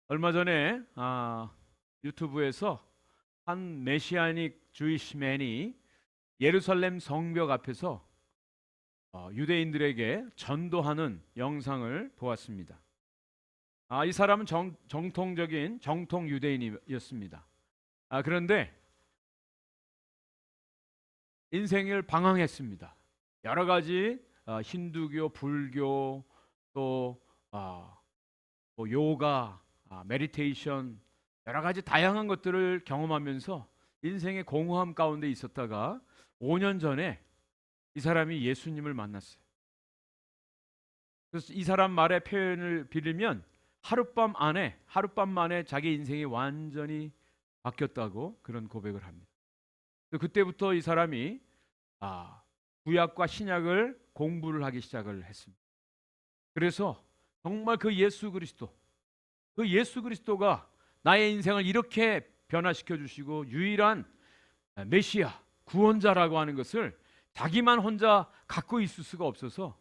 얼마 전에 유튜브에서 한 메시아닉 주이시맨이 예루살렘 성벽 앞에서 유대인들에게 전도하는 영상을 보았습니다. 이 사람은 정통적인 정통 유대인이었습니다. 그런데 인생을 방황했습니다. 여러 가지 힌두교, 불교, 또 뭐 요가, 메디테이션, 여러 가지 다양한 것들을 경험하면서 인생의 공허함 가운데 있었다가 5년 전에 이 사람이 예수님을 만났어요. 그래서 이 사람 말의 표현을 빌리면 하룻밤 만에 자기 인생이 완전히 바뀌었다고 그런 고백을 합니다. 그때부터 이 사람이 구약과 신약을 공부를 하기 시작을 했습니다. 그래서 정말 그 예수 그리스도가 나의 인생을 이렇게 변화시켜 주시고 유일한 메시아, 구원자라고 하는 것을 자기만 혼자 갖고 있을 수가 없어서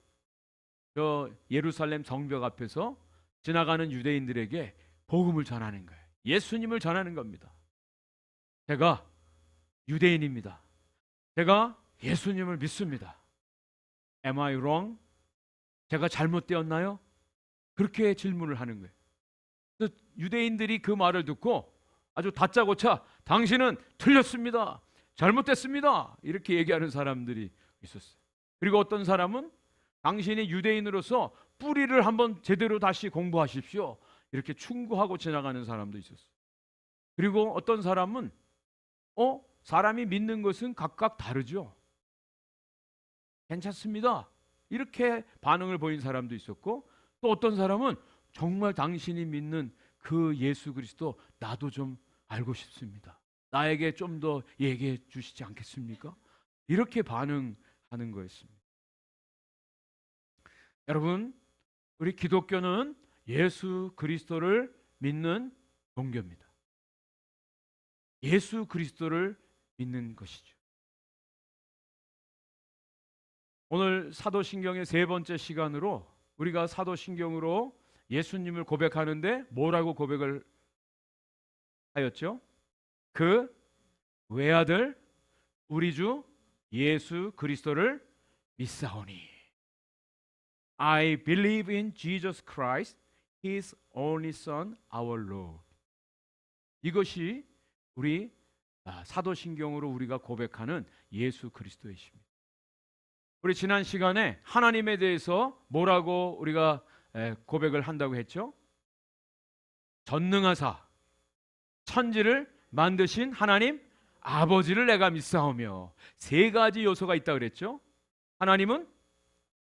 저 예루살렘 성벽 앞에서 지나가는 유대인들에게 복음을 전하는 거예요. 예수님을 전하는 겁니다. 제가 유대인입니다. 제가 예수님을 믿습니다. Am I wrong? 제가 잘못되었나요? 그렇게 질문을 하는 거예요. 그래서 유대인들이 그 말을 듣고 아주 다짜고짜 당신은 틀렸습니다. 잘못됐습니다. 이렇게 얘기하는 사람들이 있었어요. 그리고 어떤 사람은 당신이 유대인으로서 뿌리를 한번 제대로 다시 공부하십시오. 이렇게 충고하고 지나가는 사람도 있었어요. 그리고 어떤 사람은 사람이 믿는 것은 각각 다르죠. 괜찮습니다. 이렇게 반응을 보인 사람도 있었고, 또 어떤 사람은 정말 당신이 믿는 그 예수 그리스도 나도 좀 알고 싶습니다. 나에게 좀 더 얘기해 주시지 않겠습니까? 이렇게 반응하는 거였습니다. 여러분, 우리 기독교는 예수 그리스도를 믿는 종교입니다. 예수 그리스도를 믿는 것이죠. 오늘 사도신경의 세 번째 시간으로 우리가 사도신경으로 예수님을 고백하는데 뭐라고 고백을 하였죠? 그 외아들 우리 주 예수 그리스도를 믿사오니 I believe in Jesus Christ, His only Son, our Lord. 이것이 우리 사도신경으로 우리가 고백하는 예수 그리스도이십니다. 우리 지난 시간에 하나님에 대해서 뭐라고 우리가 고백을 한다고 했죠? 전능하사 천지를 만드신 하나님 아버지를 내가 믿사오며, 세 가지 요소가 있다 그랬죠. 하나님은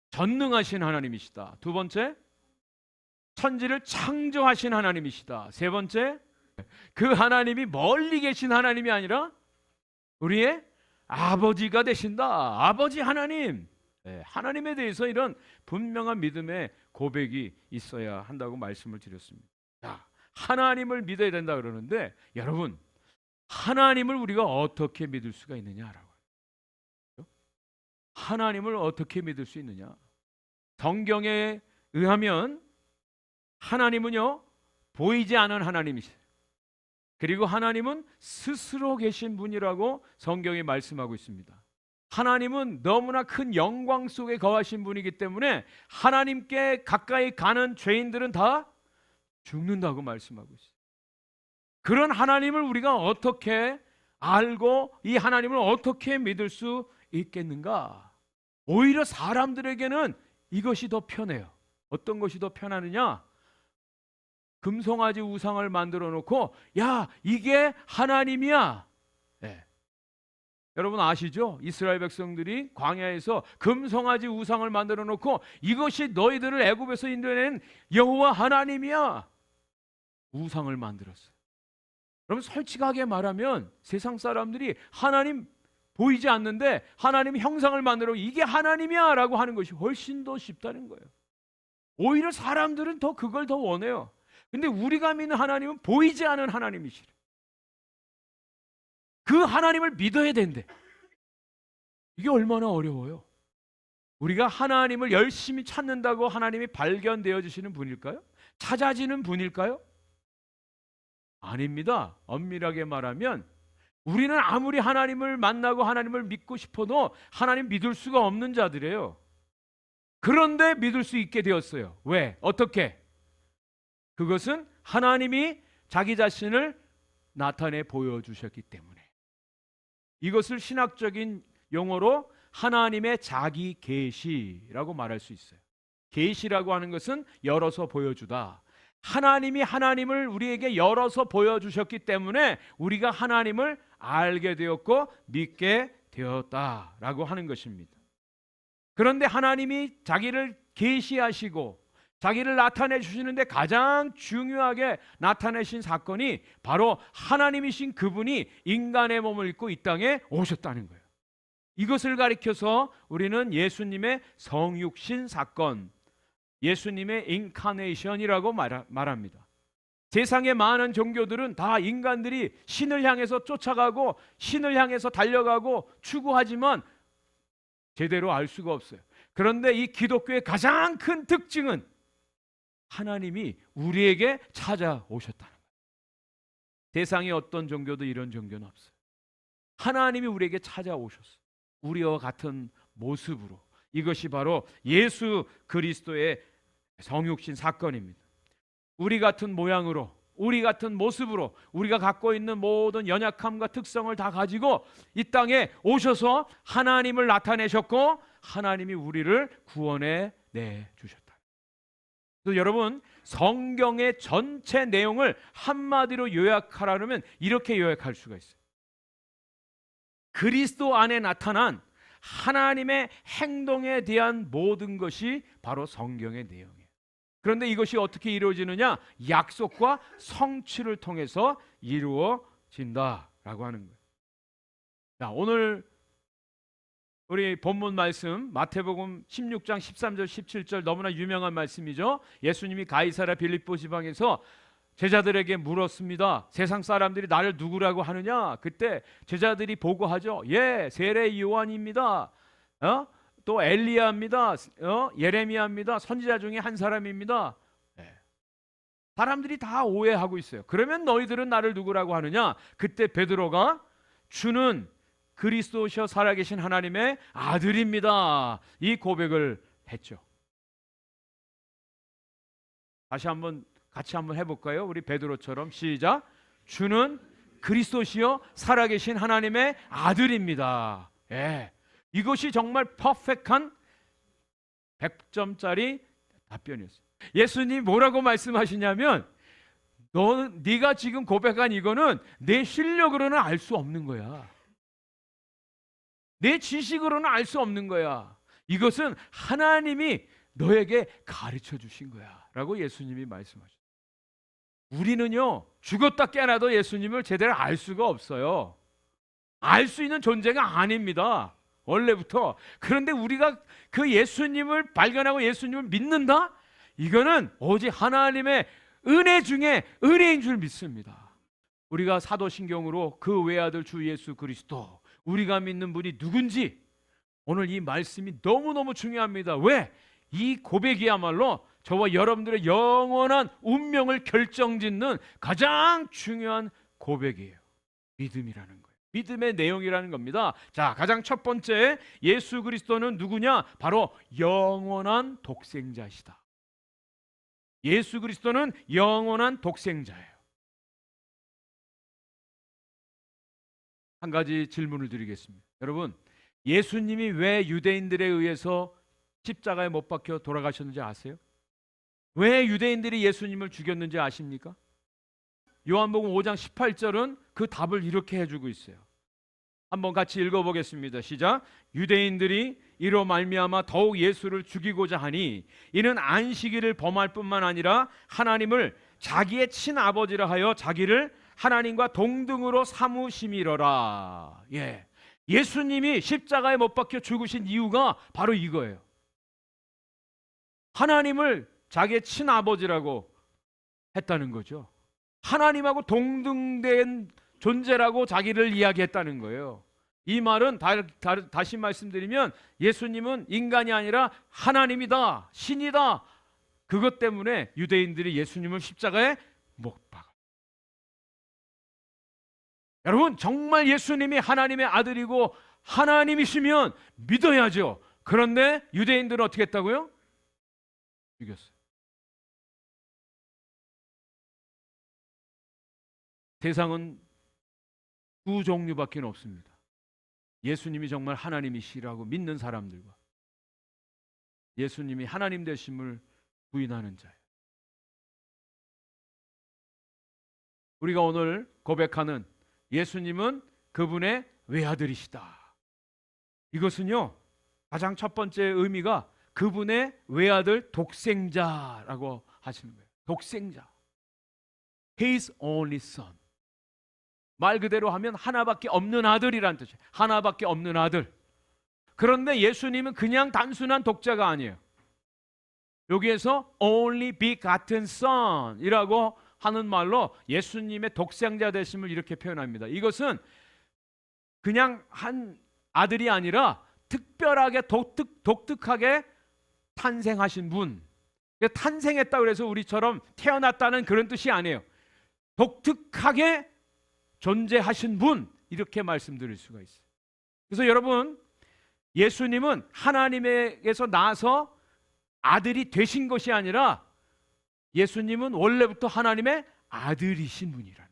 전능하신 하나님이시다. 두 번째, 천지를 창조하신 하나님이시다. 세 번째, 그 하나님이 멀리 계신 하나님이 아니라 우리의 아버지가 되신다. 아버지 하나님. 하나님에 대해서 이런 분명한 믿음의 고백이 있어야 한다고 말씀을 드렸습니다. 하나님을 믿어야 된다 그러는데, 여러분, 하나님을 우리가 어떻게 믿을 수가 있느냐라고. 하나님을 어떻게 믿을 수 있느냐? 성경에 의하면 하나님은요, 보이지 않은 하나님이세요. 그리고 하나님은 스스로 계신 분이라고 성경이 말씀하고 있습니다. 하나님은 너무나 큰 영광 속에 거하신 분이기 때문에 하나님께 가까이 가는 죄인들은 다 죽는다고 말씀하고 있어요. 그런 하나님을 우리가 어떻게 알고 이 하나님을 어떻게 믿을 수 있겠는가? 오히려 사람들에게는 이것이 더 편해요. 어떤 것이 더 편하느냐? 금송아지 우상을 만들어 놓고 야, 이게 하나님이야. 여러분 아시죠? 이스라엘 백성들이 광야에서 금송아지 우상을 만들어 놓고 이것이 너희들을 애굽에서 인도해낸 여호와 하나님이야. 우상을 만들었어요. 여러분, 솔직하게 말하면 세상 사람들이 하나님 보이지 않는데 하나님 형상을 만들어 이게 하나님이야 라고 하는 것이 훨씬 더 쉽다는 거예요. 오히려 사람들은 그걸 더 원해요. 근데 우리가 믿는 하나님은 보이지 않은 하나님이시래. 그 하나님을 믿어야 된대. 이게 얼마나 어려워요. 우리가 하나님을 열심히 찾는다고 하나님이 발견되어 주시는 분일까요? 찾아지는 분일까요? 아닙니다. 엄밀하게 말하면 우리는 아무리 하나님을 만나고 하나님을 믿고 싶어도 하나님 믿을 수가 없는 자들이에요. 그런데 믿을 수 있게 되었어요. 왜? 어떻게? 그것은 하나님이 자기 자신을 나타내 보여주셨기 때문에. 이것을 신학적인 용어로 하나님의 자기 계시라고 말할 수 있어요. 계시라고 하는 것은 열어서 보여주다. 하나님이 하나님을 우리에게 열어서 보여주셨기 때문에 우리가 하나님을 알게 되었고 믿게 되었다라고 하는 것입니다. 그런데 하나님이 자기를 계시하시고 자기를 나타내 주시는데 가장 중요하게 나타내신 사건이 바로 하나님이신 그분이 인간의 몸을 입고 이 땅에 오셨다는 거예요. 이것을 가리켜서 우리는 예수님의 성육신 사건, 예수님의 인카네이션이라고 말합니다. 세상의 많은 종교들은 다 인간들이 신을 향해서 쫓아가고 신을 향해서 달려가고 추구하지만 제대로 알 수가 없어요. 그런데 이 기독교의 가장 큰 특징은 하나님이 우리에게 찾아오셨다는 거예요. 세상의 어떤 종교도 이런 종교는 없어요. 하나님이 우리에게 찾아오셨어요. 우리와 같은 모습으로. 이것이 바로 예수 그리스도의 성육신 사건입니다. 우리 같은 모양으로, 우리 같은 모습으로, 우리가 갖고 있는 모든 연약함과 특성을 다 가지고 이 땅에 오셔서 하나님을 나타내셨고 하나님이 우리를 구원해 내주셨다. 그래서 여러분, 성경의 전체 내용을 한마디로 요약하라면 이렇게 요약할 수가 있어요. 그리스도 안에 나타난 하나님의 행동에 대한 모든 것이 바로 성경의 내용이에요. 그런데 이것이 어떻게 이루어지느냐? 약속과 성취를 통해서 이루어진다라고 하는 거예요. 자, 오늘 우리 본문 말씀 마태복음 16장 13절 17절 너무나 유명한 말씀이죠. 예수님이 가이사랴 빌립보 지방에서 제자들에게 물었습니다. 세상 사람들이 나를 누구라고 하느냐? 그때 제자들이 보고하죠. 예, 세례 요한입니다. 또 엘리야입니다. 예레미야입니다. 선지자 중에 한 사람입니다. 네. 사람들이 다 오해하고 있어요. 그러면 너희들은 나를 누구라고 하느냐? 그때 베드로가 주는 그리스도시여 살아계신 하나님의 아들입니다. 이 고백을 했죠. 다시 한번 같이 한번 해볼까요? 우리 베드로처럼 시작. 주는 그리스도시여 살아계신 하나님의 아들입니다. 예. 이것이 정말 퍼펙트한 100점짜리 답변이었어요. 예수님 뭐라고 말씀하시냐면 네가 지금 고백한 이거는 내 실력으로는 알 수 없는 거야. 내 지식으로는 알 수 없는 거야. 이것은 하나님이 너에게 가르쳐 주신 거야 라고 예수님이 말씀하셨어요. 우리는요 죽었다 깨어나도 예수님을 제대로 알 수가 없어요. 알 수 있는 존재가 아닙니다, 원래부터. 그런데 우리가 그 예수님을 발견하고 예수님을 믿는다? 이거는 오직 하나님의 은혜 중에 은혜인 줄 믿습니다. 우리가 사도신경으로 그 외아들 주 예수 그리스도, 우리가 믿는 분이 누군지 오늘 이 말씀이 너무너무 중요합니다. 왜? 이 고백이야말로 저와 여러분들의 영원한 운명을 결정짓는 가장 중요한 고백이에요. 믿음이라는 거예요. 믿음의 내용이라는 겁니다. 자, 가장 첫 번째, 예수 그리스도는 누구냐? 바로 영원한 독생자시다. 예수 그리스도는 영원한 독생자예요. 한 가지 질문을 드리겠습니다. 여러분, 예수님이 왜 유대인들에 의해서 십자가에 못 박혀 돌아가셨는지 아세요? 왜 유대인들이 예수님을 죽였는지 아십니까? 요한복음 5장 18절은 그 답을 이렇게 해주고 있어요. 한번 같이 읽어보겠습니다. 시작. 유대인들이 이로 말미암아 더욱 예수를 죽이고자 하니 이는 안식일을 범할 뿐만 아니라 하나님을 자기의 친아버지라 하여 자기를 하나님과 동등으로 삼으심이로라. 예, 예수님이 십자가에 못 박혀 죽으신 이유가 바로 이거예요. 하나님을 자기의 친아버지라고 했다는 거죠. 하나님하고 동등된 존재라고 자기를 이야기했다는 거예요. 이 말은 다시 말씀드리면 예수님은 인간이 아니라 하나님이다, 신이다. 그것 때문에 유대인들이 예수님을 십자가에 못 박아. 여러분, 정말 예수님이 하나님의 아들이고 하나님이시면 믿어야죠. 그런데 유대인들은 어떻게 했다고요? 죽였어요. 세상은 두 종류밖에 없습니다. 예수님이 정말 하나님이시라고 믿는 사람들과 예수님이 하나님 되심을 부인하는 자예요. 우리가 오늘 고백하는 예수님은 그분의 외아들이시다. 이것은요, 가장 첫 번째 의미가 그분의 외아들 독생자라고 하시는 거예요. 독생자. His only son. 말 그대로 하면 하나밖에 없는 아들이란 뜻이에요. 하나밖에 없는 아들. 그런데 예수님은 그냥 단순한 독자가 아니에요. 여기에서 only begotten son이라고 하는 말로 예수님의 독생자 되심을 이렇게 표현합니다. 이것은 그냥 한 아들이 아니라 특별하게 독특하게 탄생하신 분. 탄생했다 그래서 우리처럼 태어났다는 그런 뜻이 아니에요. 독특하게 존재하신 분, 이렇게 말씀드릴 수가 있어요. 그래서 여러분, 예수님은 하나님에게서 나서 아들이 되신 것이 아니라 예수님은 원래부터 하나님의 아들이신 분이라는,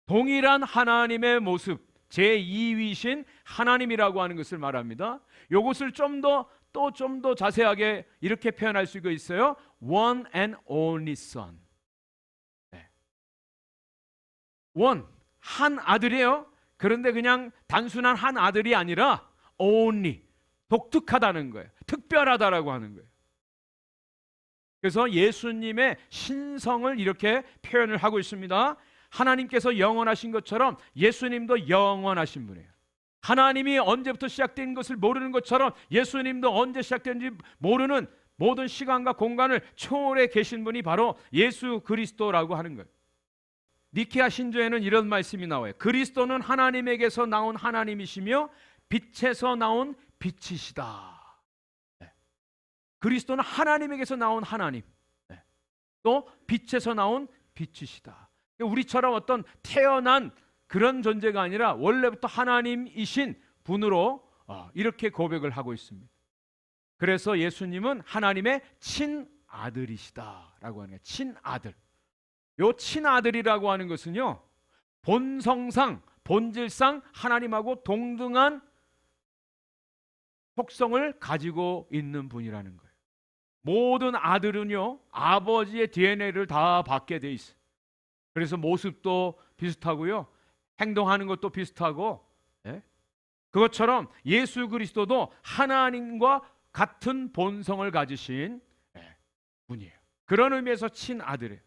동일한 하나님의 모습, 제2위신 하나님이라고 하는 것을 말합니다. 이것을 좀 더 자세하게 이렇게 표현할 수가 있어요. One and only son. 원, 한 아들이에요. 그런데 그냥 단순한 한 아들이 아니라 only, 독특하다는 거예요. 특별하다라고 하는 거예요. 그래서 예수님의 신성을 이렇게 표현을 하고 있습니다. 하나님께서 영원하신 것처럼 예수님도 영원하신 분이에요. 하나님이 언제부터 시작된 것을 모르는 것처럼 예수님도 언제 시작된지 모르는 모든 시간과 공간을 초월해 계신 분이 바로 예수 그리스도라고 하는 거예요. 니케아 신조에는 이런 말씀이 나와요. 그리스도는 하나님에게서 나온 하나님이시며 빛에서 나온 빛이시다. 그리스도는 하나님에게서 나온 하나님, 또 빛에서 나온 빛이시다. 우리처럼 어떤 태어난 그런 존재가 아니라 원래부터 하나님이신 분으로 이렇게 고백을 하고 있습니다. 그래서 예수님은 하나님의 친아들이시다라고 하는 거예요. 친아들. 요 친아들이라고 하는 것은요, 본성상, 본질상 하나님하고 동등한 속성을 가지고 있는 분이라는 거예요. 모든 아들은요, 아버지의 DNA를 다 받게 돼 있어요. 그래서 모습도 비슷하고요, 행동하는 것도 비슷하고, 그것처럼 예수 그리스도도 하나님과 같은 본성을 가지신 분이에요. 그런 의미에서 친아들이에요.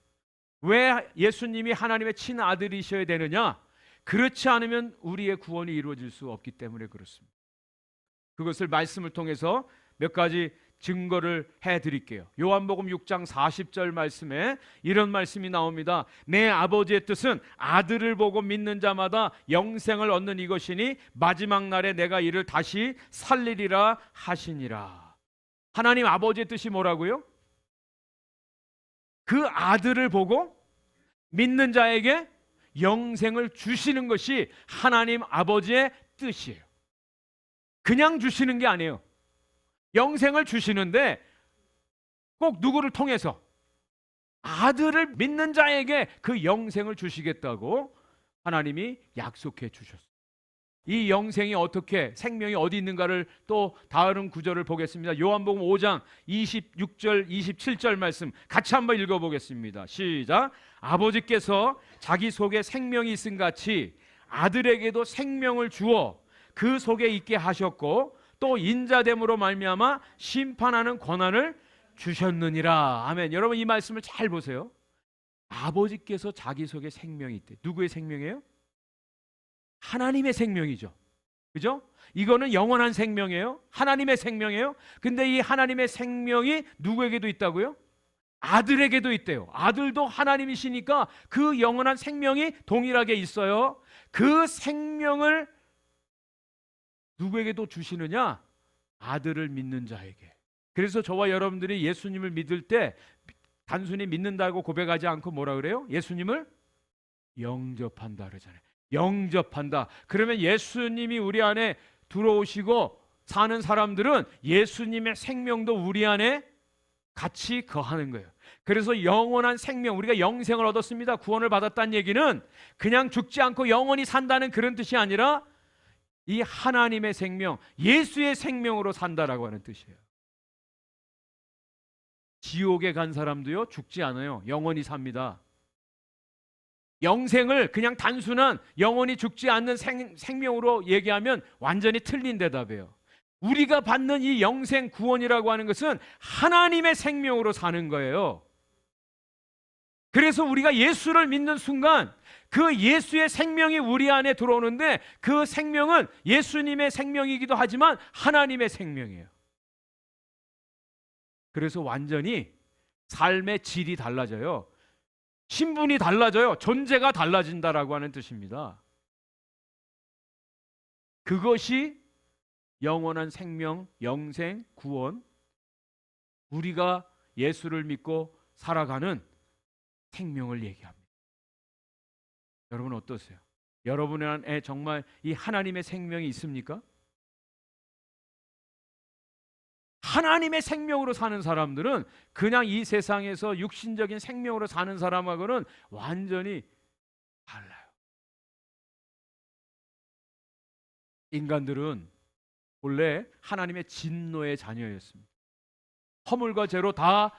왜 예수님이 하나님의 친아들이셔야 되느냐? 그렇지 않으면 우리의 구원이 이루어질 수 없기 때문에 그렇습니다. 그것을 말씀을 통해서 몇 가지 증거를 해드릴게요. 요한복음 6장 40절 말씀에 이런 말씀이 나옵니다. 내 아버지의 뜻은 아들을 보고 믿는 자마다 영생을 얻는 이것이니 마지막 날에 내가 이를 다시 살리리라 하시니라. 하나님 아버지의 뜻이 뭐라고요? 그 아들을 보고 믿는 자에게 영생을 주시는 것이 하나님 아버지의 뜻이에요. 그냥 주시는 게 아니에요. 영생을 주시는데 꼭 누구를 통해서? 아들을 믿는 자에게 그 영생을 주시겠다고 하나님이 약속해 주셨어요. 이 영생이 어떻게, 생명이 어디 있는가를 또 다른 구절을 보겠습니다. 요한복음 5장 26절 27절 말씀 같이 한번 읽어보겠습니다. 시작. 아버지께서 자기 속에 생명이 있음 같이 아들에게도 생명을 주어 그 속에 있게 하셨고 또 인자됨으로 말미암아 심판하는 권한을 주셨느니라. 아멘. 여러분 이 말씀을 잘 보세요. 아버지께서 자기 속에 생명이 있대. 누구의 생명이에요? 하나님의 생명이죠. 그죠? 이거는 영원한 생명이에요. 하나님의 생명이에요. 근데 이 하나님의 생명이 누구에게도 있다고요? 아들에게도 있대요. 아들도 하나님이시니까 그 영원한 생명이 동일하게 있어요. 그 생명을 누구에게도 주시느냐? 아들을 믿는 자에게. 그래서 저와 여러분들이 예수님을 믿을 때 단순히 믿는다고 고백하지 않고 뭐라 그래요? 예수님을 영접한다 그러잖아요. 영접한다. 그러면 예수님이 우리 안에 들어오시고 사는 사람들은 예수님의 생명도 우리 안에 같이 거하는 거예요. 그래서 영원한 생명, 우리가 영생을 얻었습니다. 구원을 받았다는 얘기는 그냥 죽지 않고 영원히 산다는 그런 뜻이 아니라 이 하나님의 생명, 예수의 생명으로 산다라고 하는 뜻이에요. 지옥에 간 사람도요, 죽지 않아요. 영원히 삽니다. 영생을 그냥 단순한 영원히 죽지 않는 생명으로 얘기하면 완전히 틀린 대답이에요. 우리가 받는 이 영생 구원이라고 하는 것은 하나님의 생명으로 사는 거예요. 그래서 우리가 예수를 믿는 순간 그 예수의 생명이 우리 안에 들어오는데 그 생명은 예수님의 생명이기도 하지만 하나님의 생명이에요. 그래서 완전히 삶의 질이 달라져요. 신분이 달라져요. 존재가 달라진다라고 하는 뜻입니다. 그것이 영원한 생명, 영생, 구원, 우리가 예수를 믿고 살아가는 생명을 얘기합니다. 여러분 어떠세요? 여러분 안에 정말 이 하나님의 생명이 있습니까? 하나님의 생명으로 사는 사람들은 그냥 이 세상에서 육신적인 생명으로 사는 사람하고는 완전히 달라요. 인간들은 본래 하나님의 진노의 자녀였습니다. 허물과 죄로 다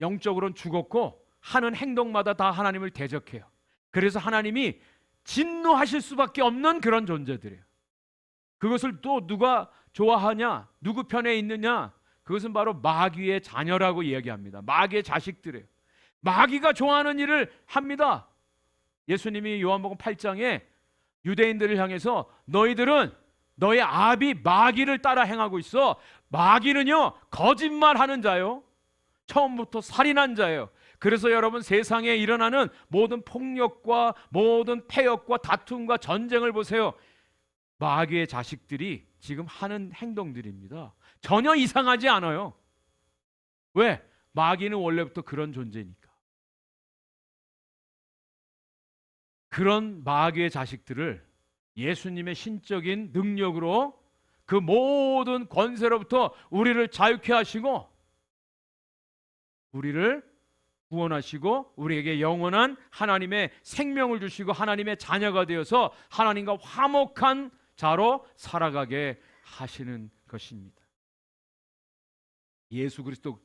영적으로는 죽었고 하는 행동마다 다 하나님을 대적해요. 그래서 하나님이 진노하실 수밖에 없는 그런 존재들이에요. 그것을 또 누가 좋아하냐? 누구 편에 있느냐? 그것은 바로 마귀의 자녀라고 이야기합니다. 마귀의 자식들이에요. 마귀가 좋아하는 일을 합니다. 예수님이 요한복음 8장에 유대인들을 향해서 너희들은 너의 아비 마귀를 따라 행하고 있어. 마귀는요 거짓말하는 자요. 처음부터 살인한 자예요. 그래서 여러분 세상에 일어나는 모든 폭력과 모든 폐역과 다툼과 전쟁을 보세요. 마귀의 자식들이 지금 하는 행동들입니다. 전혀 이상하지 않아요. 왜? 마귀는 원래부터 그런 존재니까. 그런 마귀의 자식들을 예수님의 신적인 능력으로 그 모든 권세로부터 우리를 자유케 하시고 우리를 구원하시고 우리에게 영원한 하나님의 생명을 주시고 하나님의 자녀가 되어서 하나님과 화목한 자로 살아가게 하시는 것입니다. 예수 그리스도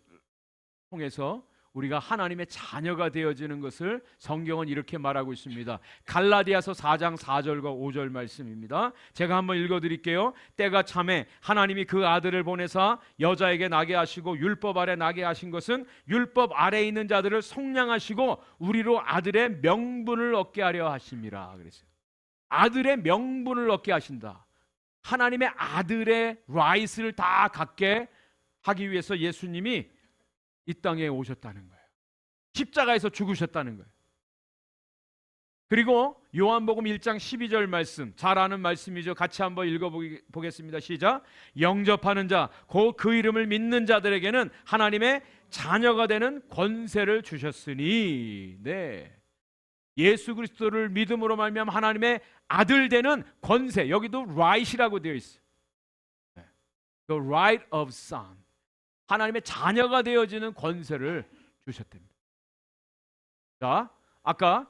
통해서 우리가 하나님의 자녀가 되어지는 것을 성경은 이렇게 말하고 있습니다. 갈라디아서 4장 4절과 5절 말씀입니다. 제가 한번 읽어드릴게요. 때가 참에 하나님이 그 아들을 보내사 여자에게 나게 하시고 율법 아래 나게 하신 것은 율법 아래에 있는 자들을 속량하시고 우리로 아들의 명분을 얻게 하려 하심이라 그랬어요. 아들의 명분을 얻게 하신다. 하나님의 아들의 라이트를 다 갖게 하기 위해서 예수님이 이 땅에 오셨다는 거예요. 십자가에서 죽으셨다는 거예요. 그리고 요한복음 1장 12절 말씀, 잘 아는 말씀이죠. 같이 한번 읽어보겠습니다. 시작. 영접하는 자, 곧 그 이름을 믿는 자들에게는 하나님의 자녀가 되는 권세를 주셨으니. 네. 예수 그리스도를 믿음으로 말미암아 하나님의 아들 되는 권세, 여기도 right이라고 되어 있어요. The right of son, 하나님의 자녀가 되어지는 권세를 주셨답니다. 자, 아까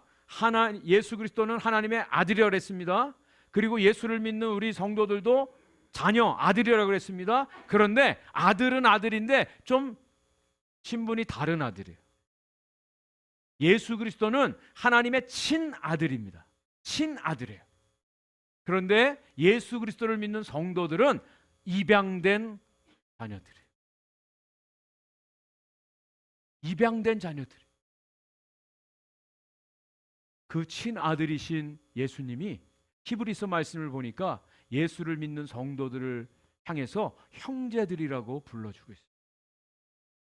예수 그리스도는 하나님의 아들이라고 그랬습니다. 그리고 예수를 믿는 우리 성도들도 자녀, 아들이라고 그랬습니다. 그런데 아들은 아들인데 좀 신분이 다른 아들이에요. 예수 그리스도는 하나님의 친아들입니다. 친아들이에요. 그런데 예수 그리스도를 믿는 성도들은 입양된 자녀들이에요. 입양된 자녀들. 그 친아들이신 예수님이 히브리서 말씀을 보니까 예수를 믿는 성도들을 향해서 형제들이라고 불러주고 있어요.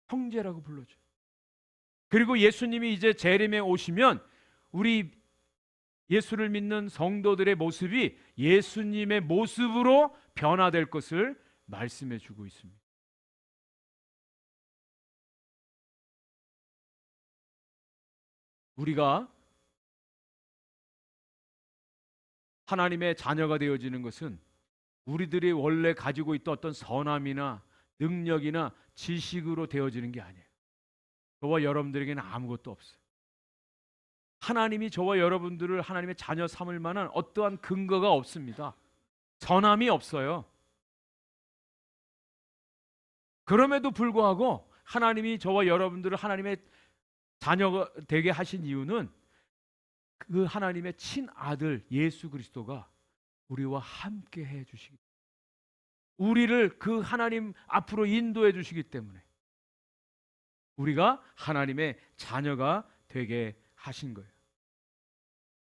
형제라고 불러줘요. 그리고 예수님이 이제 재림에 오시면 우리 예수를 믿는 성도들의 모습이 예수님의 모습으로 변화될 것을 말씀해 주고 있습니다. 우리가 하나님의 자녀가 되어지는 것은 우리들이 원래 가지고 있던 어떤 선함이나 능력이나 지식으로 되어지는 게 아니에요. 저와 여러분들에게는 아무것도 없어요. 하나님이 저와 여러분들을 하나님의 자녀 삼을 만한 어떠한 근거가 없습니다. 선함이 없어요. 그럼에도 불구하고 하나님이 저와 여러분들을 하나님의 자녀가 되게 하신 이유는 그 하나님의 친아들 예수 그리스도가 우리와 함께 해 주시기, 우리를 그 하나님 앞으로 인도해 주시기 때문에 우리가 하나님의 자녀가 되게 하신 거예요.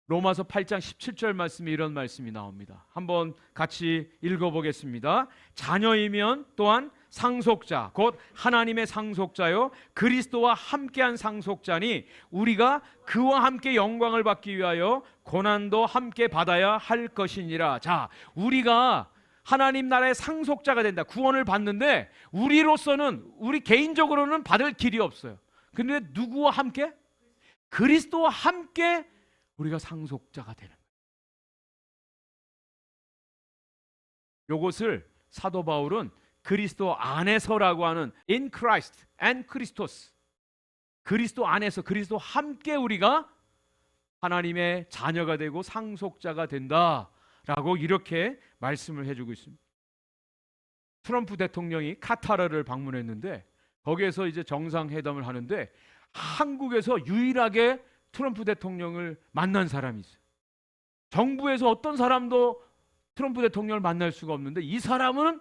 로마서 8장 17절 말씀에 이런 말씀이 나옵니다. 한번 같이 읽어보겠습니다. 자녀이면 또한 상속자, 곧 하나님의 상속자요 그리스도와 함께한 상속자니 우리가 그와 함께 영광을 받기 위하여 고난도 함께 받아야 할 것이니라. 자, 우리가 하나님 나라의 상속자가 된다. 구원을 받는데 우리로서는, 우리 개인적으로는 받을 길이 없어요. 근데 누구와 함께? 그리스도와 함께 우리가 상속자가 되는 거예요. 이것을 사도 바울은 그리스도 안에서라고 하는 in Christ and Christos, 그리스도 안에서, 그리스도 함께 우리가 하나님의 자녀가 되고 상속자가 된다라고 이렇게 말씀을 해주고 있습니다. 트럼프 대통령이 카타르를 방문했는데 거기에서 이제 정상회담을 하는데 한국에서 유일하게 트럼프 대통령을 만난 사람이 있어요. 정부에서 어떤 사람도 트럼프 대통령을 만날 수가 없는데 이 사람은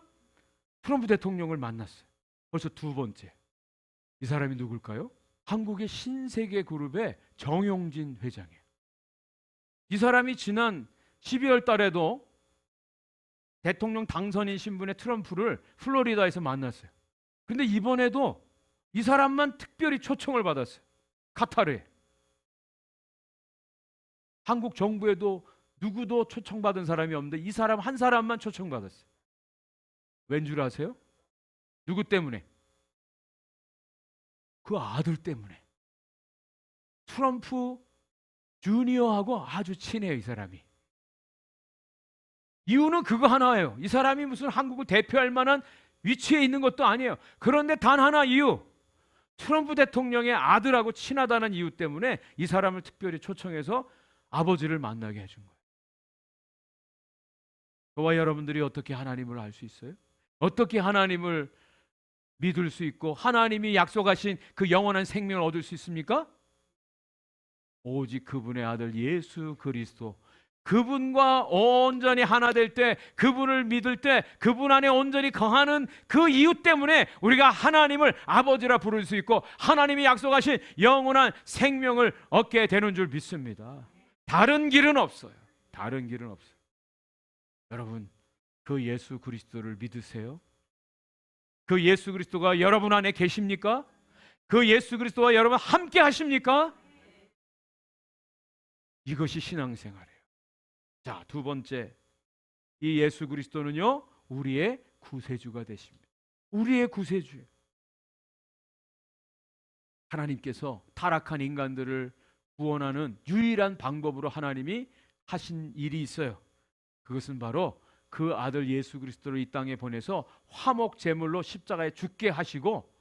트럼프 대통령을 만났어요. 벌써 두 번째. 이 사람이 누굴까요? 한국의 신세계 그룹의 정용진 회장이에요. 이 사람이 지난 12월 달에도 대통령 당선인 신분의 트럼프를 플로리다에서 만났어요. 근데 이번에도 이 사람만 특별히 초청을 받았어요. 카타르에. 한국 정부에도 누구도 초청받은 사람이 없는데 이 사람 한 사람만 초청받았어요. 왠 줄 아세요? 누구 때문에? 그 아들 때문에. 트럼프 주니어하고 아주 친해요, 이 사람이. 이유는 그거 하나예요. 이 사람이 무슨 한국을 대표할 만한 위치에 있는 것도 아니에요. 그런데 단 하나 이유, 트럼프 대통령의 아들하고 친하다는 이유 때문에 이 사람을 특별히 초청해서 아버지를 만나게 해준 거예요. 저와 여러분들이 어떻게 하나님을 알 수 있어요? 어떻게 하나님을 믿을 수 있고 하나님이 약속하신 그 영원한 생명을 얻을 수 있습니까? 오직 그분의 아들 예수 그리스도, 그분과 온전히 하나 될 때, 그분을 믿을 때, 그분 안에 온전히 거하는 그 이유 때문에 우리가 하나님을 아버지라 부를 수 있고 하나님이 약속하신 영원한 생명을 얻게 되는 줄 믿습니다. 다른 길은 없어요. 다른 길은 없어요. 여러분, 그 예수 그리스도를 믿으세요? 그 예수 그리스도가 여러분 안에 계십니까? 그 예수 그리스도와 여러분 함께 하십니까? 이것이 신앙생활이에요. 자, 두 번째, 이 예수 그리스도는요 우리의 구세주가 되십니다. 우리의 구세주예요. 하나님께서 타락한 인간들을 구원하는 유일한 방법으로 하나님이 하신 일이 있어요. 그것은 바로 그 아들 예수 그리스도를 이 땅에 보내서 화목 제물로 십자가에 죽게 하시고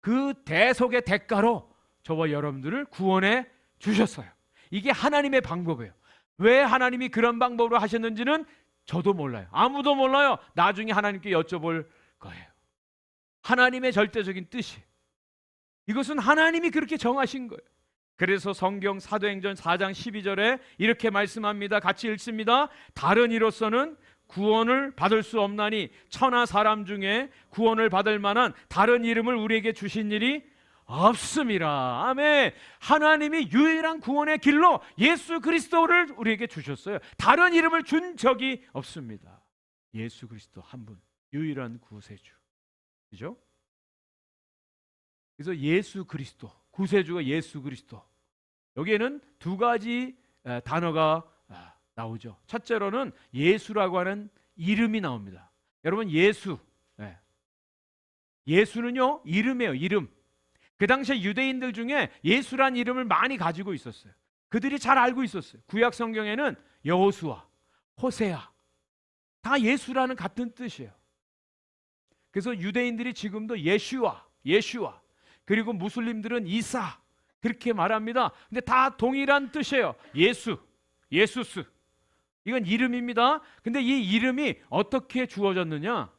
그 대속의 대가로 저와 여러분들을 구원해 주셨어요. 이게 하나님의 방법이에요. 왜 하나님이 그런 방법으로 하셨는지는 저도 몰라요. 아무도 몰라요. 나중에 하나님께 여쭤볼 거예요. 하나님의 절대적인 뜻이, 이것은 하나님이 그렇게 정하신 거예요. 그래서 성경 사도행전 4장 12절에 이렇게 말씀합니다. 같이 읽습니다. 다른 이로서는 구원을 받을 수 없나니 천하 사람 중에 구원을 받을 만한 다른 이름을 우리에게 주신 일이 없음이라. 아멘. 하나님이 유일한 구원의 길로 예수 그리스도를 우리에게 주셨어요. 다른 이름을 준 적이 없습니다. 예수 그리스도 한 분, 유일한 구세주. 그죠? 그래서 예수 그리스도, 구세주가 예수 그리스도. 여기에는 두 가지 단어가 나오죠. 첫째로는 예수라고 하는 이름이 나옵니다. 여러분, 예수, 예수는요 이름이에요. 이름. 그 당시에 유대인들 중에 예수란 이름을 많이 가지고 있었어요. 그들이 잘 알고 있었어요. 구약 성경에는 여호수아, 호세아 다 예수라는 같은 뜻이에요. 그래서 유대인들이 지금도 예슈아 그리고 무슬림들은 이사 그렇게 말합니다. 근데 다 동일한 뜻이에요. 예수, 예수스. 이건 이름입니다. 근데 이 이름이 어떻게 주어졌느냐?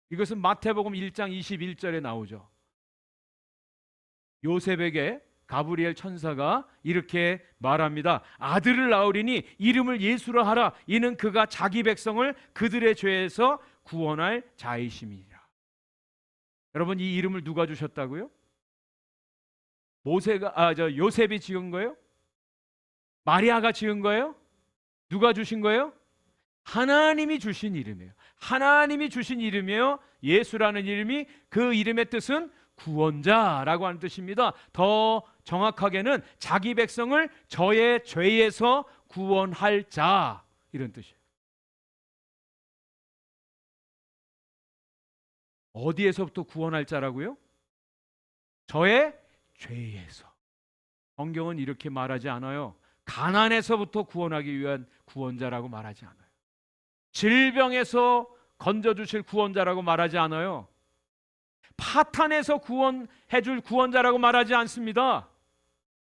이것은 마태복음 1장 21절에 나오죠. 요셉에게 가브리엘 천사가 이렇게 말합니다. 아들을 낳으리니 이름을 예수라 하라. 이는 그가 자기 백성을 그들의 죄에서 구원할 자이심이라. 여러분, 이 이름을 누가 주셨다고요? 요셉이 지은 거예요? 마리아가 지은 거예요? 누가 주신 거예요? 하나님이 주신 이름이에요. 하나님이 주신 이름이에요. 예수라는 이름이, 그 이름의 뜻은 구원자라고 하는 뜻입니다. 더 정확하게는 자기 백성을 저의 죄에서 구원할 자, 이런 뜻이에요. 어디에서부터 구원할 자라고요? 저의 죄에서. 성경은 이렇게 말하지 않아요. 가난에서부터 구원하기 위한 구원자라고 말하지 않아요. 질병에서 건져주실 구원자라고 말하지 않아요. 파탄에서 구원해 줄 구원자라고 말하지 않습니다.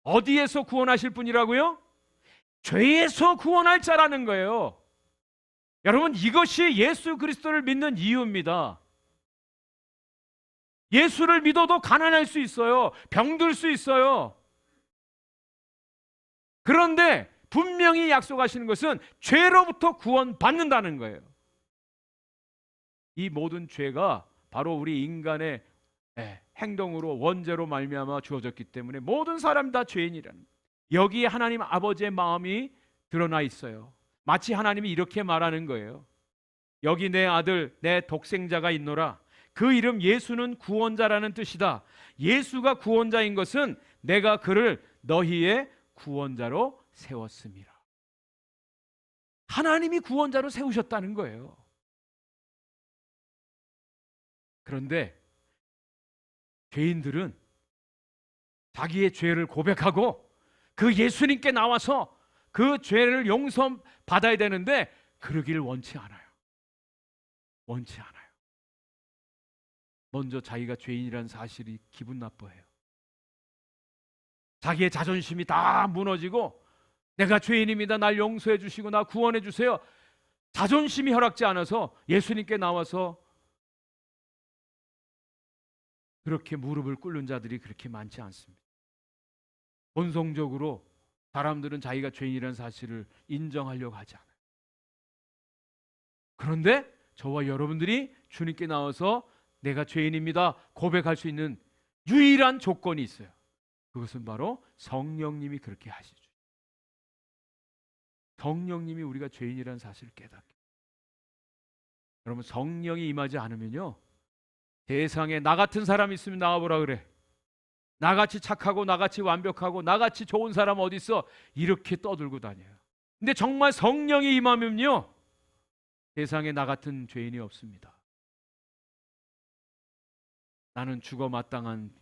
어디에서 구원하실 분이라고요? 죄에서 구원할 자라는 거예요. 여러분, 이것이 예수 그리스도를 믿는 이유입니다. 예수를 믿어도 가난할 수 있어요. 병들 수 있어요. 그런데 분명히 약속하시는 것은 죄로부터 구원받는다는 거예요. 이 모든 죄가 바로 우리 인간의 행동으로, 원죄로 말미암아 주어졌기 때문에 모든 사람 다 죄인이라는, 여기에 하나님 아버지의 마음이 드러나 있어요. 마치 하나님이 이렇게 말하는 거예요. 여기 내 아들, 내 독생자가 있노라. 그 이름 예수는 구원자라는 뜻이다. 예수가 구원자인 것은 내가 그를 너희의 구원자로 세웠습니다. 하나님이 구원자로 세우셨다는 거예요. 그런데 죄인들은 자기의 죄를 고백하고 그 예수님께 나와서 그 죄를 용서받아야 되는데 그러길 원치 않아요. 원치 않아요. 먼저 자기가 죄인이라는 사실이 기분 나빠해요. 자기의 자존심이 다 무너지고 내가 죄인입니다. 날 용서해 주시고 나 구원해 주세요. 자존심이 허락지 않아서 예수님께 나와서 그렇게 무릎을 꿇는 자들이 그렇게 많지 않습니다. 본성적으로 사람들은 자기가 죄인이라는 사실을 인정하려고 하지 않아요. 그런데 저와 여러분들이 주님께 나와서 내가 죄인입니다 고백할 수 있는 유일한 조건이 있어요. 그것은 바로 성령님이 그렇게 하시죠. 성령님이 우리가 죄인이라는 사실을 깨닫게. 여러분, 성령이 임하지 않으면요, 세상에 나 같은 사람 있으면 나와보라 그래. 나같이 착하고 나같이 완벽하고 나같이 좋은 사람 어디 있어? 이렇게 떠들고 다녀요. 근데 정말 성령이 임하면요, 세상에 나 같은 죄인이 없습니다. 나는 죽어 마땅한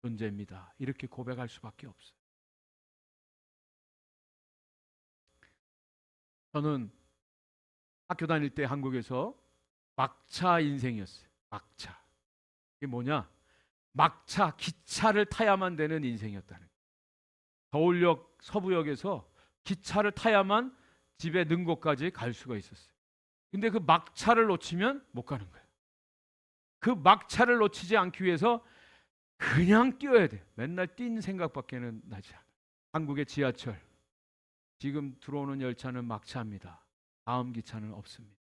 존재입니다. 이렇게 고백할 수밖에 없어요. 저는 학교 다닐 때 한국에서 막차 인생이었어요. 막차. 이게 뭐냐? 막차, 기차를 타야만 되는 인생이었다는 거예요. 서울역, 서부역에서 기차를 타야만 집에 능곡까지 갈 수가 있었어요. 근데 그 막차를 놓치면 못 가는 거예요. 그 막차를 놓치지 않기 위해서 그냥 뛰어야 돼요. 맨날 뛴 생각밖에는 나지 않아요. 한국의 지하철, 지금 들어오는 열차는 막차입니다. 다음 기차는 없습니다.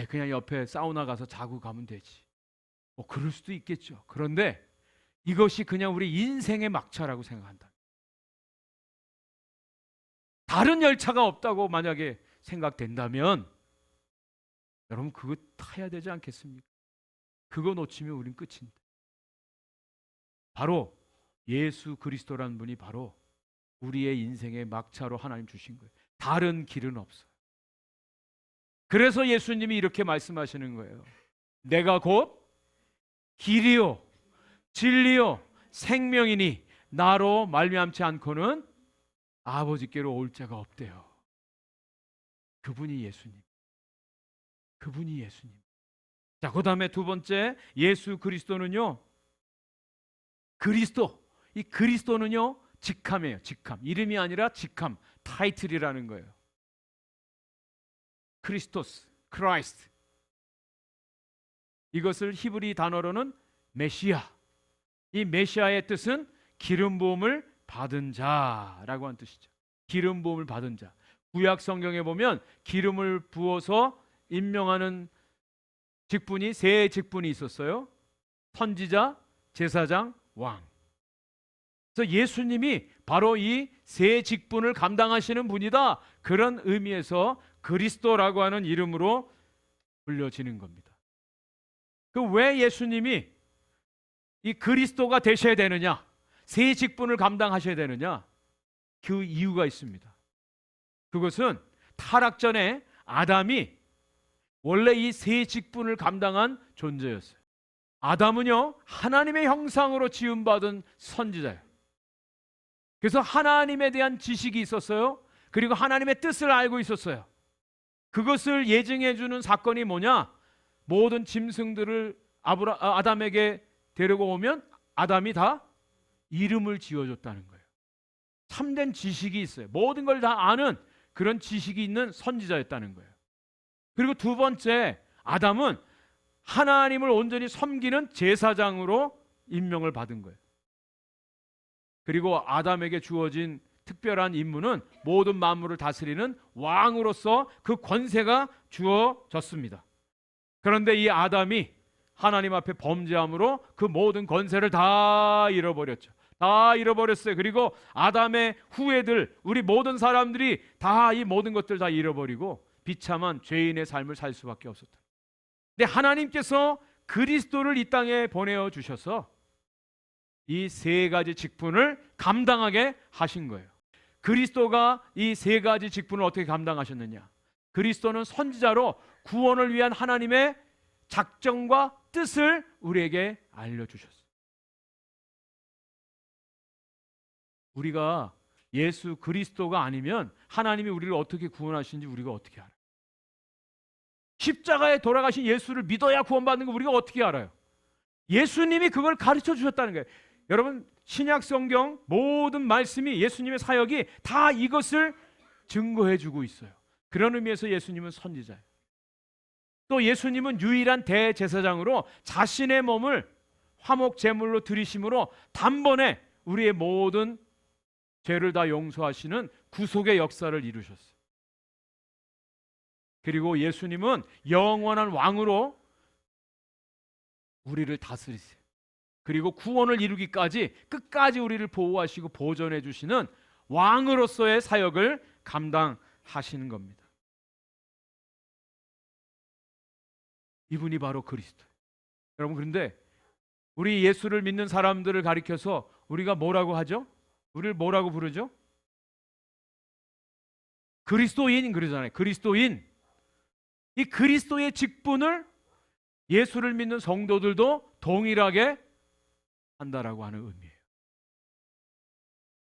그냥 옆에 사우나 가서 자고 가면 되지. 뭐 그럴 수도 있겠죠. 그런데 이것이 그냥 우리 인생의 막차라고 생각한다. 다른 열차가 없다고 만약에 생각된다면 여러분, 그거 타야 되지 않겠습니까? 그거 놓치면 우린 끝인데. 바로 예수 그리스도라는 분이 바로 우리의 인생의 막차로 하나님 주신 거예요. 다른 길은 없어요. 그래서 예수님이 이렇게 말씀하시는 거예요. 내가 곧 길이요 진리요 생명이니 나로 말미암지 않고는 아버지께로 올 자가 없대요. 그분이 예수님. 그분이 예수님. 자, 그다음에 두 번째, 예수 그리스도는요, 이 그리스도는요 직함이에요. 직함. 이름이 아니라 직함, 타이틀이라는 거예요. 크리스토스, 크라이스트. 이것을 히브리 단어로는 메시아. 이 메시아의 뜻은 기름 부음을 받은 자라고 하는 뜻이죠. 기름 부음을 받은 자. 구약 성경에 보면 기름을 부어서 임명하는 직분이 세 직분이 있었어요. 선지자, 제사장, 왕. 그래서 예수님이 바로 이 세 직분을 감당하시는 분이다. 그런 의미에서 그리스도라고 하는 이름으로 불려지는 겁니다. 그 왜 예수님이 이 그리스도가 되셔야 되느냐? 세 직분을 감당하셔야 되느냐? 그 이유가 있습니다. 그것은 타락 전에 아담이 원래 이 세 직분을 감당한 존재였어요. 아담은요, 하나님의 형상으로 지음받은 선지자예요. 그래서 하나님에 대한 지식이 있었어요. 그리고 하나님의 뜻을 알고 있었어요. 그것을 예증해 주는 사건이 뭐냐? 모든 짐승들을 아담에게 데리고 오면 아담이 다 이름을 지어줬다는 거예요. 참된 지식이 있어요. 모든 걸 다 아는 그런 지식이 있는 선지자였다는 거예요. 그리고 두 번째, 아담은 하나님을 온전히 섬기는 제사장으로 임명을 받은 거예요. 그리고 아담에게 주어진 특별한 임무는 모든 만물을 다스리는 왕으로서 그 권세가 주어졌습니다. 그런데 이 아담이 하나님 앞에 범죄함으로 그 모든 권세를 다 잃어버렸죠. 다 잃어버렸어요. 그리고 아담의 후예들, 우리 모든 사람들이 다 이 모든 것들 다 잃어버리고 비참한 죄인의 삶을 살 수밖에 없었다. 근데 하나님께서 그리스도를 이 땅에 보내어 주셔서 이 세 가지 직분을 감당하게 하신 거예요. 그리스도가 이 세 가지 직분을 어떻게 감당하셨느냐? 그리스도는 선지자로 구원을 위한 하나님의 작정과 뜻을 우리에게 알려주셨어요. 우리가 예수 그리스도가 아니면 하나님이 우리를 어떻게 구원하시는지 우리가 어떻게 알아요? 십자가에 돌아가신 예수를 믿어야 구원받는 거 우리가 어떻게 알아요? 예수님이 그걸 가르쳐 주셨다는 거예요. 여러분, 신약 성경 모든 말씀이, 예수님의 사역이 다 이것을 증거해 주고 있어요. 그런 의미에서 예수님은 선지자예요. 또 예수님은 유일한 대제사장으로 자신의 몸을 화목 제물로 드리심으로 단번에 우리의 모든 죄를 다 용서하시는 구속의 역사를 이루셨어요. 그리고 예수님은 영원한 왕으로 우리를 다스리세요. 그리고 구원을 이루기까지 끝까지 우리를 보호하시고 보존해 주시는 왕으로서의 사역을 감당하시는 겁니다. 이분이 바로 그리스도. 여러분, 그런데 우리 예수를 믿는 사람들을 가리켜서 우리가 뭐라고 하죠? 우리를 뭐라고 부르죠? 그리스도인 그러잖아요. 그리스도인. 이 그리스도의 직분을 예수를 믿는 성도들도 동일하게 한다라고 하는 의미예요.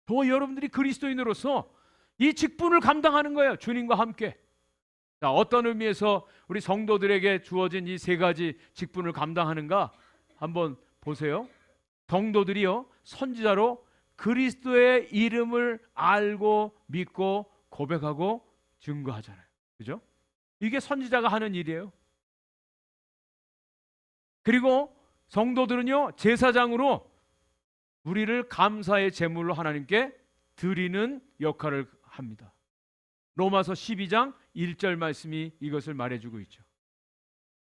더 여러분들이 그리스도인으로서 이 직분을 감당하는 거예요. 주님과 함께. 자, 어떤 의미에서 우리 성도들에게 주어진 이 세 가지 직분을 감당하는가 한번 보세요. 성도들이요, 선지자로 그리스도의 이름을 알고 믿고 고백하고 증거하잖아요. 그죠? 이게 선지자가 하는 일이에요. 그리고 성도들은요, 제사장으로 우리를 감사의 제물로 하나님께 드리는 역할을 합니다. 로마서 12장 1절 말씀이 이것을 말해주고 있죠.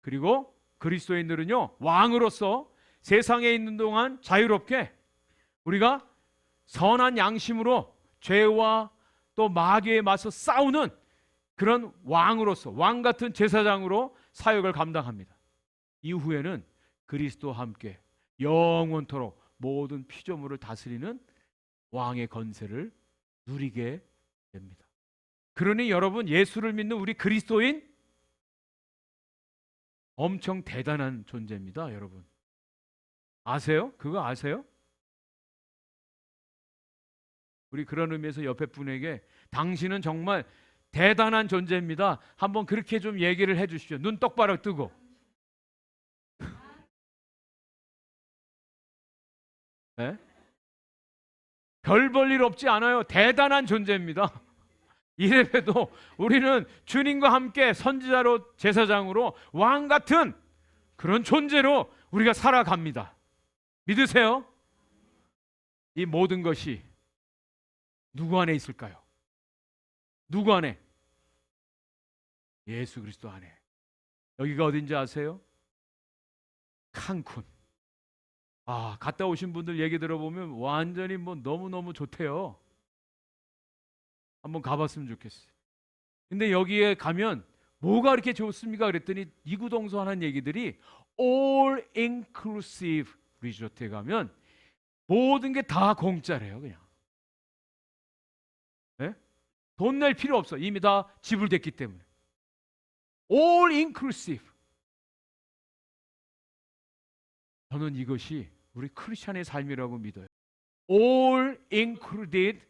그리고 그리스도인들은요, 왕으로서 세상에 있는 동안 자유롭게 우리가 선한 양심으로 죄와 또 마귀에 맞서 싸우는 그런 왕으로서, 왕 같은 제사장으로 사역을 감당합니다. 이후에는 그리스도와 함께 영원토록 모든 피조물을 다스리는 왕의 권세를 누리게 됩니다. 그러니 여러분, 예수를 믿는 우리 그리스도인 엄청 대단한 존재입니다. 여러분 아세요? 그거 아세요? 우리 그런 의미에서 옆에 분에게 당신은 정말 대단한 존재입니다. 한번 그렇게 좀 얘기를 해 주십시오. 눈 똑바로 뜨고. 네? 별 볼 일 없지 않아요. 대단한 존재입니다. 이래봬도 우리는 주님과 함께 선지자로 제사장으로 왕 같은 그런 존재로 우리가 살아갑니다. 믿으세요? 이 모든 것이 누구 안에 있을까요? 누구 안에? 예수 그리스도 안에. 여기가 어딘지 아세요? 칸쿤. 갔다 오신 분들 얘기 들어보면 완전히 뭐 너무너무 좋대요. 한번 가봤으면 좋겠어요. 근데 여기에 가면 뭐가 그렇게 좋습니까? 그랬더니 이구동성하는 얘기들이 all inclusive 리조트에 가면 모든 게 다 공짜래요. 그냥 네? 돈 낼 필요 없어. 이미 다 지불됐기 때문에 all inclusive. 저는 이것이 우리 크리스천의 삶이라고 믿어요. All included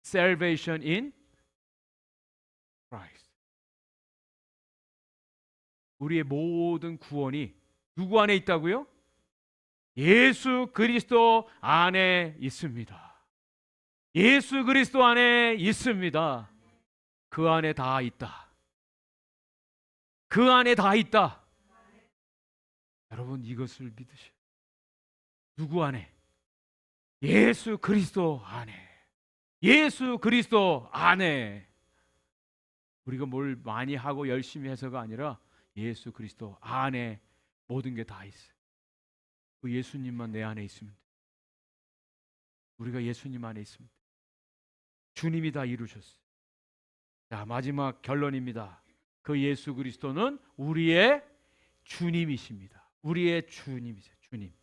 salvation in Christ. 우리의 모든 구원이 누구 안에 있다고요? 예수 그리스도 안에 있습니다. 예수 그리스도 안에 있습니다. 그 안에 다 있다. 그 안에 다 있다. 여러분 이것을 믿으셔. 누구 안에? 예수 그리스도 안에. 예수 그리스도 안에. 우리가 뭘 많이 하고 열심히 해서가 아니라 예수 그리스도 안에 모든 게 다 있어요. 그 예수님만 내 안에 있으면 돼. 우리가 예수님 안에 있으면 돼. 주님이 다 이루셨어요. 자, 마지막 결론입니다. 그 예수 그리스도는 우리의 주님이십니다. 우리의 주님이세요. 주님.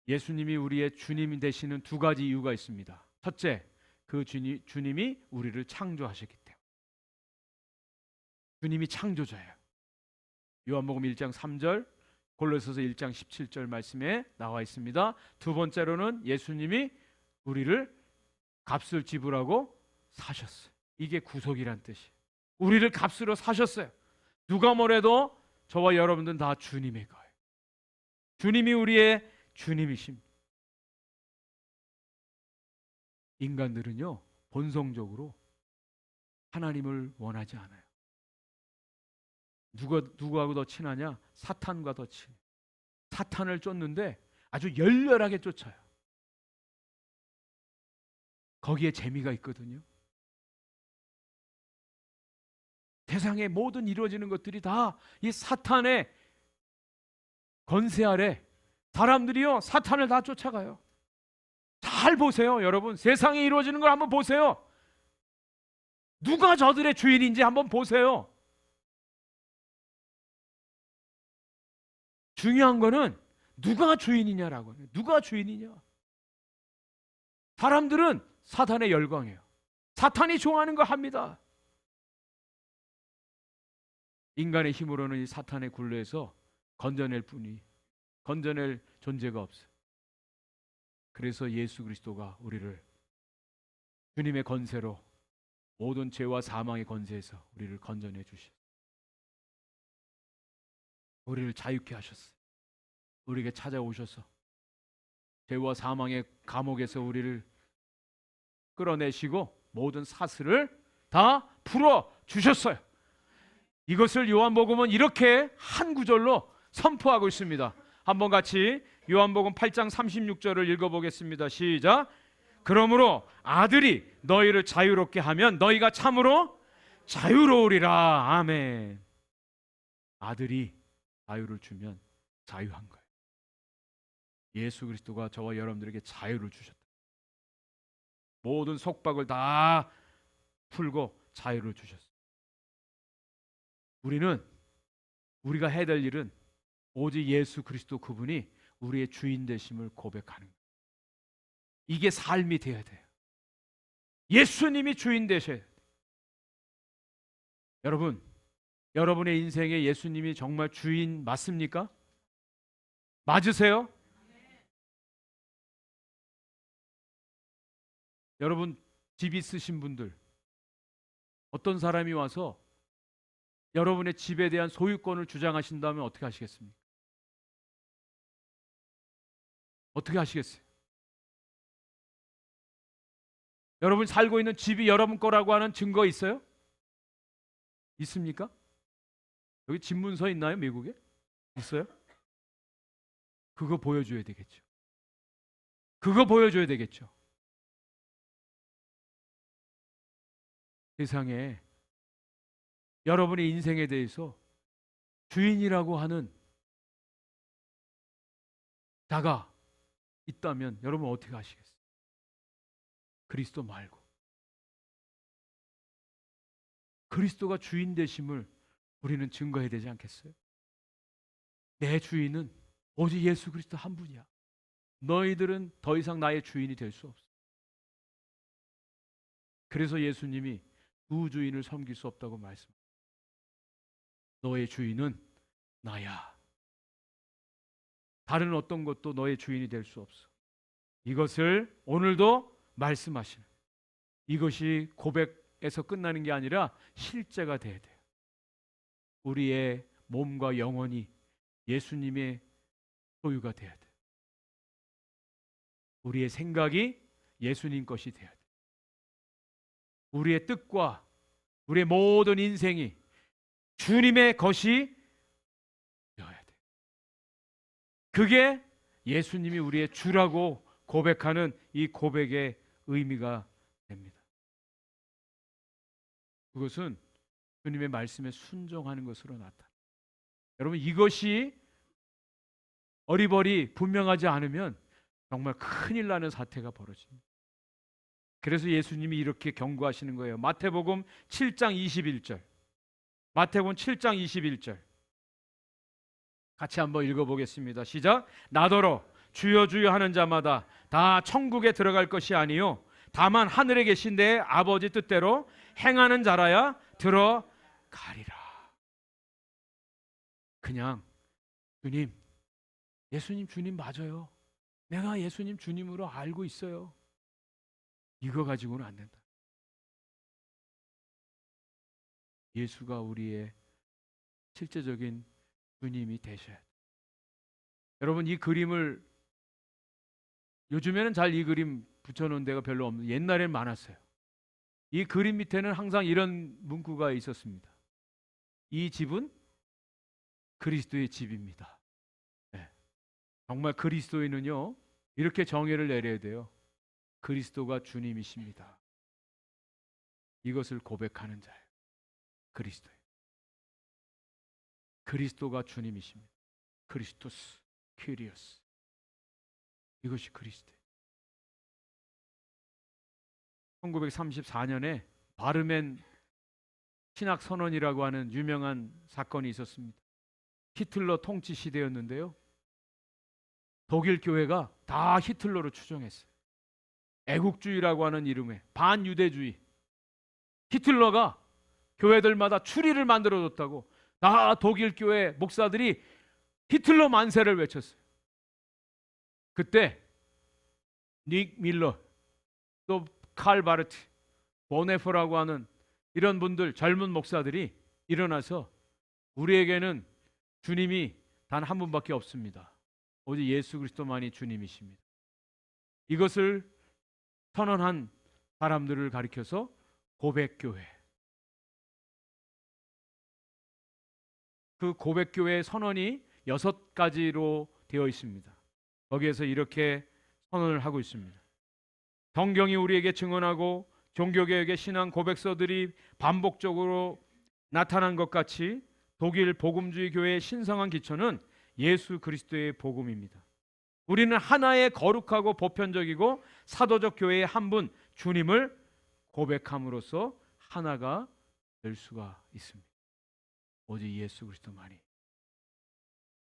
예수님이 우리의 주님이 되시는 두 가지 이유가 있습니다. 첫째, 그 주님이 우리를 창조하셨기 때문에. 주님이 창조자예요. 요한복음 1장 3절, 골로새서 1장 17절 말씀에 나와 있습니다. 두 번째로는 예수님이 우리를 값을 지불하고 사셨어요. 이게 구속이란 뜻이에요. 우리를 값으로 사셨어요. 누가 뭐래도 저와 여러분들은 다 주님의 거예요. 주님이 우리의 주님이십니다. 인간들은요, 본성적으로 하나님을 원하지 않아요. 누구하고 더 친하냐? 사탄과 더 친해. 사탄을 쫓는데 아주 열렬하게 쫓아요. 거기에 재미가 있거든요. 세상의 모든 이루어지는 것들이 다 이 사탄의 권세 아래 사람들이요 사탄을 다 쫓아가요. 잘 보세요, 여러분. 세상에 이루어지는 걸 한번 보세요. 누가 저들의 주인인지 한번 보세요. 중요한 거는 누가 주인이냐라고 해요. 누가 주인이냐. 사람들은 사탄의 열광이에요. 사탄이 좋아하는 거 합니다. 인간의 힘으로는 이 사탄의 굴레에서 건져낼 뿐이 건져낼 존재가 없어요. 그래서 예수 그리스도가 우리를 주님의 권세로 모든 죄와 사망의 권세에서 우리를 건져내 주셨어요. 우리를 자유케 하셨어요. 우리에게 찾아오셔서 죄와 사망의 감옥에서 우리를 끌어내시고 모든 사슬을 다 풀어 주셨어요. 이것을 요한복음은 이렇게 한 구절로 선포하고 있습니다. 한번 같이 요한복음 8장 36절을 읽어보겠습니다. 시작. 그러므로 아들이 너희를 자유롭게 하면 너희가 참으로 자유로우리라. 아멘. 아들이 자유를 주면 자유한 거예요. 예수 그리스도가 저와 여러분들에게 자유를 주셨다. 모든 속박을 다 풀고 자유를 주셨어요. 우리가 해야 될 일은 오직 예수 그리스도 그분이 우리의 주인 되심을 고백하는 거예요. 이게 삶이 되어야 돼요. 예수님이 주인 되셔야 돼요. 여러분, 여러분의 인생에 예수님이 정말 주인 맞습니까? 맞으세요? 여러분 집 있으신 분들, 어떤 사람이 와서 여러분의 집에 대한 소유권을 주장하신다면 어떻게 하시겠습니까? 어떻게 하시겠어요? 여러분 살고 있는 집이 여러분 거라고 하는 증거 있어요? 있습니까? 여기 집문서 있나요? 미국에? 있어요? 그거 보여줘야 되겠죠. 그거 보여줘야 되겠죠. 세상에 여러분의 인생에 대해서 주인이라고 하는 자가 있다면 여러분 어떻게 하시겠어요? 그리스도 말고 그리스도가 주인 되심을 우리는 증거해야 되지 않겠어요? 내 주인은 오직 예수 그리스도 한 분이야. 너희들은 더 이상 나의 주인이 될 수 없어. 그래서 예수님이 두 주인을 섬길 수 없다고 말씀합니다. 너의 주인은 나야. 다른 어떤 것도 너의 주인이 될 수 없어. 이것을 오늘도 말씀하시는, 이것이 고백에서 끝나는 게 아니라 실제가 돼야 돼요. 우리의 몸과 영혼이 예수님의 소유가 돼야 돼요. 우리의 생각이 예수님 것이 돼야 돼요. 우리의 뜻과 우리의 모든 인생이 주님의 것이 되어야 돼요. 그게 예수님이 우리의 주라고 고백하는 이 고백의 의미가 됩니다. 그것은 주님의 말씀에 순종하는 것으로 나타납니다. 여러분 이것이 어리버리 분명하지 않으면 정말 큰일 나는 사태가 벌어집니다. 그래서 예수님이 이렇게 경고하시는 거예요. 마태복음 7장 21절. 마태복음 7장 21절. 같이 한번 읽어보겠습니다. 시작. 나더러 주여 주여 하는 자마다 다 천국에 들어갈 것이 아니요 다만 하늘에 계신 내 아버지 뜻대로 행하는 자라야 들어가리라. 그냥 주님, 예수님 주님 맞아요. 내가 예수님 주님으로 알고 있어요. 이거 가지고는 안 된다. 예수가 우리의 실제적인 주님이 되셔야 돼요. 여러분 이 그림을 요즘에는 잘 이 그림 붙여놓은 데가 별로 없는데 옛날엔 많았어요. 이 그림 밑에는 항상 이런 문구가 있었습니다. 이 집은 그리스도의 집입니다. 네. 정말 그리스도인은요 이렇게 정의를 내려야 돼요. 그리스도가 주님이십니다. 이것을 고백하는 자예요. 그리스도예요. 그리스도가 주님이십니다. 크리스토스, 퀴리오스. 이것이 그리스도예요. 1934년에 바르멘 신학 선언이라고 하는 유명한 사건이 있었습니다. 히틀러 통치 시대였는데요. 독일 교회가 다 히틀러로 추종했어요. 애국주의라고 하는 이름의 반유대주의. 히틀러가 교회들마다 추리를 만들어줬다고 다 독일 교회 목사들이 히틀러 만세를 외쳤어요. 그때 닉 밀러, 또 칼 바르트, 보네퍼라고 하는 이런 분들, 젊은 목사들이 일어나서 우리에게는 주님이 단 한 분밖에 없습니다. 오직 예수 그리스도만이 주님이십니다. 이것을 선언한 사람들을 가리켜서 고백교회. 그 고백교회의 선언이 6가지로 되어 있습니다. 거기에서 이렇게 선언을 하고 있습니다. 성경이 우리에게 증언하고 종교개혁의 신앙 고백서들이 반복적으로 나타난 것 같이 독일 복음주의 교회의 신성한 기초는 예수 그리스도의 복음입니다. 우리는 하나의 거룩하고 보편적이고 사도적 교회의 한 분 주님을 고백함으로써 하나가 될 수가 있습니다. 오직 예수 그리스도만이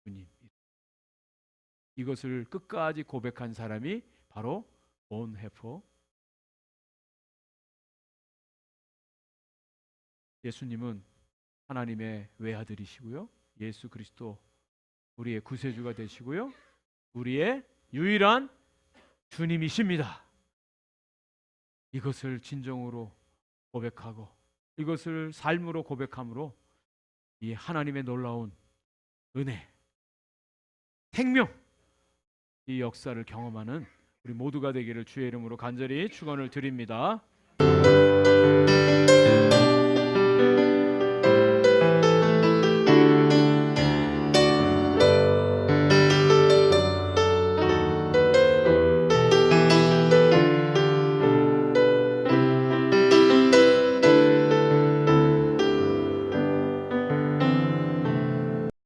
주님. 이것을 끝까지 고백한 사람이 바로 본헤퍼. 예수님은 하나님의 외아들이시고요. 예수 그리스도 우리의 구세주가 되시고요. 우리의 유일한 주님이십니다. 이것을 진정으로 고백하고 이것을 삶으로 고백함으로 이 하나님의 놀라운 은혜, 생명, 이 역사를 경험하는 우리 모두가 되기를 주의 이름으로 간절히 축원을 드립니다.